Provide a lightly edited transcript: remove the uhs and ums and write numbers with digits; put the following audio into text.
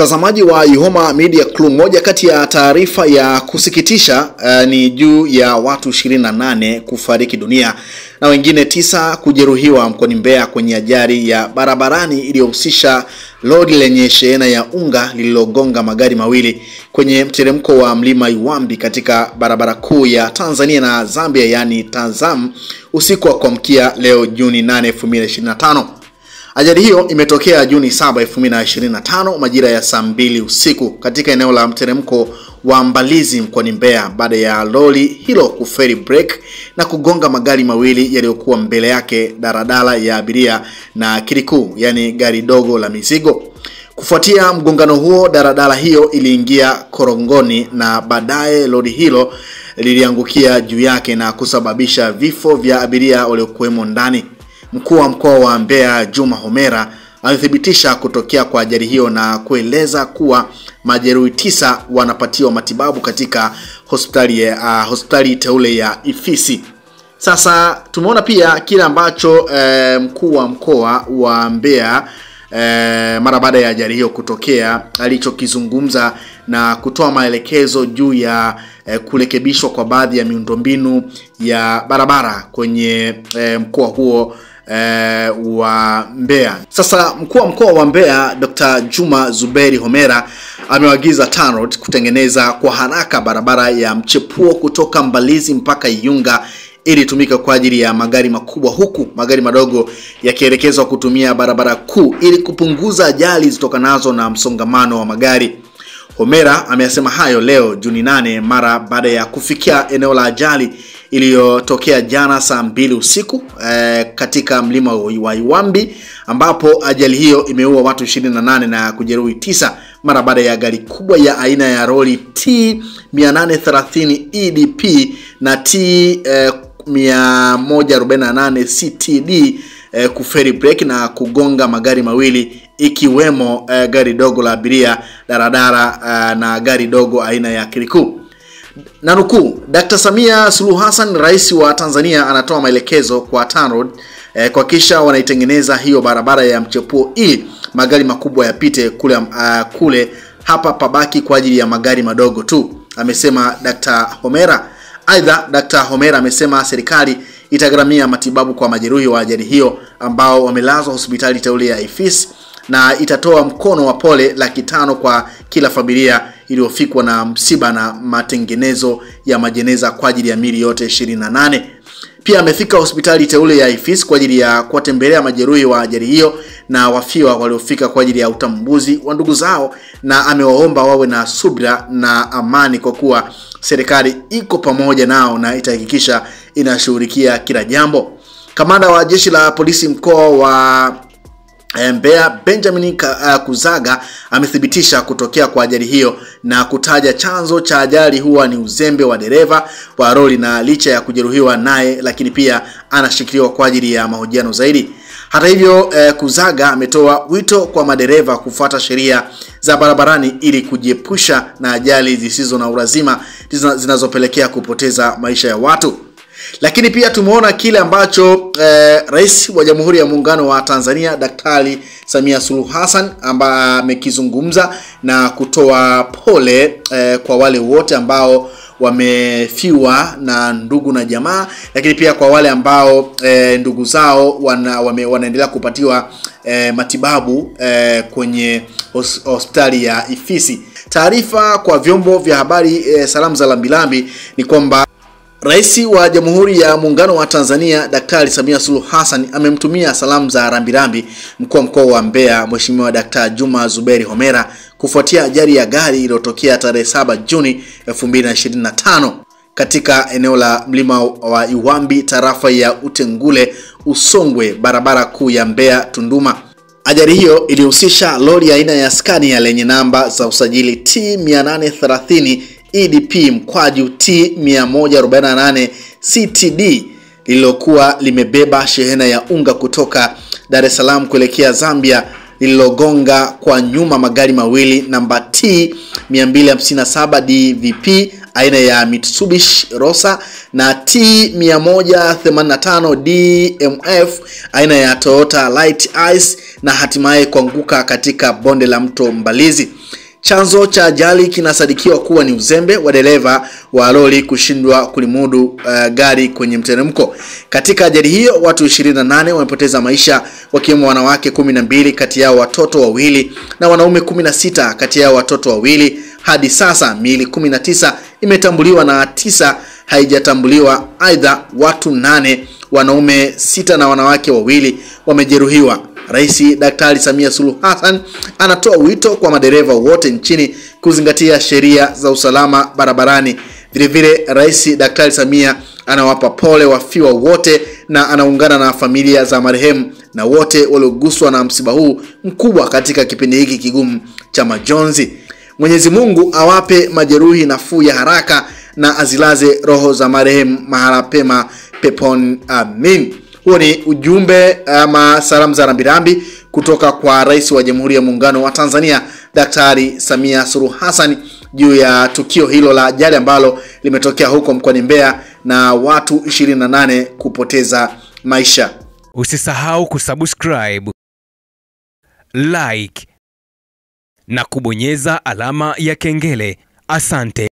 Mtazamaji wa Ihoma Media Crew, moja kati ya taarifa ya kusikitisha ni juu ya watu 28 kufariki dunia na wengine 9 kujeruhiwa mkoani Mbeya kwenye ajali ya barabarani iliyohusisha lori lenye shehena ya unga lililogonga magari mawili kwenye mteremko wa mlima Iwambi katika barabara kuu ya Tanzania na Zambia, yani Tanzam, usiku wa kuamkia leo Juni 8, 2025. Ajali hiyo imetokea Juni 7, 2025 majira ya saa 2 usiku katika eneo la mteremko wa Mbalizi mkoani Mbeya baada ya lori hilo kufeli break na kugonga magari mawili yaliyokuwa mbele yake, daradala ya abiria na kiriku, yani gari dogo la mizigo. Kufuatia mgongano huo, daradala hiyo iliingia korongoni na baadaye lori hilo liliangukia juu yake na kusababisha vifo vya abiria waliokuwemo ndani. Mkuu wa mkoa wa Mbeya Juma Homera alithibitisha kutokea kwa ajali hiyo na kueleza kuwa majeruhi 9 wanapatiwa matibabu katika hospitali teule ya Ifisi. Sasa tumeona pia kile ambacho mkuu wa mkoa wa Mbeya mara baada ya ajali hiyo kutokea alichokizungumza na kutoa maelekezo juu ya kurekebishwa kwa baadhi ya miundombinu ya barabara kwenye mkoa huo wa Mbeya. Sasa mkuu wa mkoa wa Mbeya Dr. Juma Zuberi Homera amewaagiza TANROADS kutengeneza kwa haraka barabara ya mchepuo kutoka Mbalizi mpaka Iyunga ili tumika kwa ajili ya magari makubwa, huku magari madogo yakielekezwa kutumia barabara kuu ili kupunguza ajali zitokanazo na msongamano wa magari. Homera ameyasema hayo leo Juni 8 mara baada ya kufikia eneo la ajali iliyotokea jana saa 2 usiku katika mlima wa Iwambi, ambapo ajali hiyo imeua watu 28 na kujeruhi 9 mara baada ya gari kubwa ya aina ya lori T830 EDP na T148 CTD kufeli break na kugonga magari mawili ikiwemo gari dogo la abiria, daradara na gari dogo aina ya kiriku. Na nukuu, Dr. Samia Suluhu Hassan, rais wa Tanzania, anatoa maelekezo kwa TANROADS kuhakikisha wanaitengeneza hiyo barabara ya mchepuo ili magari makubwa yapite kule hapa pabaki kwa ajili ya magari madogo tu, amesema Dr. Homera. Aidha, Dr. Homera amesema serikali itagharamia matibabu kwa majeruhi wa ajali hiyo ambao wamelazwa hospitali teule ya Ifisi na itatoa mkono wa pole $500 kwa kila familia iliyofikwa na msiba na matengenezo ya majeneza kwa ajili ya miili yote 28. Pia amefika hospitali teule ya Ifisi kwa ajili ya kuwatembelea majeruhi wa ajali hiyo na wafiwa waliofika kwa ajili ya utambuzi wa ndugu zao, na amewaomba wawe na subira na amani kwa kuwa serikali iko pamoja nao na itahakikisha inashughulikia kila jambo. Kamanda wa jeshi la polisi mkoa wa Mbeya Benjamin Kuzaga amethibitisha kutokea kwa ajali hiyo na kutaja chanzo cha ajali huwa ni uzembe wa dereva wa lori, na licha ya kujeruhiwa naye lakini pia anashikiliwa kwa ajili ya mahojiano zaidi. Hata hivyo, Kuzaga ametoa wito kwa madereva kufuata sheria za barabarani ili kujiepusha na ajali zisizo na ulazima zinazopelekea kupoteza maisha ya watu. Lakini pia tumeona kile ambacho Rais wa Jamhuri ya Muungano wa Tanzania Daktari Samia Suluhu Hassan ambaye amekizungumza na kutoa pole kwa wale wote ambao wamefiwa na ndugu na jamaa, lakini pia kwa wale ambao ndugu zao wanaendelea kupatiwa matibabu kwenye hospitali ya Ifisi. Taarifa kwa vyombo vya habari salamu za lambilambi ni kwamba Rais wa Jamhuri ya Muungano wa Tanzania Daktari Samia Suluhu Hassan amemtumia salamu za rambirambi mkuu wa mkoa wa Mbeya Mheshimiwa Dr. Juma Zuberi Homera kufuatia ajali ya gari iliyotokea tarehe 7 Juni 2025 katika eneo la mlima wa Iwambi, tarafa ya Utengule Usongwe, barabara kuu ya Mbeya Tunduma. Ajali hiyo ilihusisha lori aina ya Scania lenye namba za usajili T830 EDP mkwaju T148 CTD lililokuwa limebeba shehena ya unga kutoka Dar es Salaam kuelekea Zambia lililogonga kwa nyuma magari mawili namba T 257 DVP aina ya Mitsubishi Rosa na T 185 DMF aina ya Toyota Light Ice na hatimaye kuanguka katika bonde la mto Mbalizi. Chanzo cha ajali kinasadikiwa kuwa ni uzembe wa dereva wa lori kushindwa kulimudu gari kwenye mteremko. Katika ajali hiyo watu 28 wamepoteza maisha, wakiwemo wanawake 12 kati yao watoto wawili na wanaume 16 kati yao watoto wawili. Hadi sasa miili 19 imetambuliwa na 9 haijatambuliwa. Aidha watu 8, wanaume 6 na wanawake wawili wamejeruhiwa. Rais Daktari Samia Suluhu Hassan anatoa wito kwa madereva wote nchini kuzingatia sheria za usalama barabarani. Vile vile Rais Daktari Samia anawapa pole wafiwa wote na anaungana na familia za marehemu na wote walioguswa na msiba huu mkubwa katika kipindi hiki kigumu cha majonzi. Mwenyezi Mungu awape majeruhi nafuu ya haraka na azilaze roho za marehemu mahala pema peponi. Amin. Huo ni ujumbe ama salamu za rambirambi kutoka kwa Rais wa Jamhuri ya Muungano wa Tanzania Daktari Samia Suluhu Hassan juu ya tukio hilo la ajali ambalo limetokea huko mkoani Mbeya na watu 28 kupoteza maisha. Usisahau kusubscribe, like na kubonyeza alama ya kengele. Asante.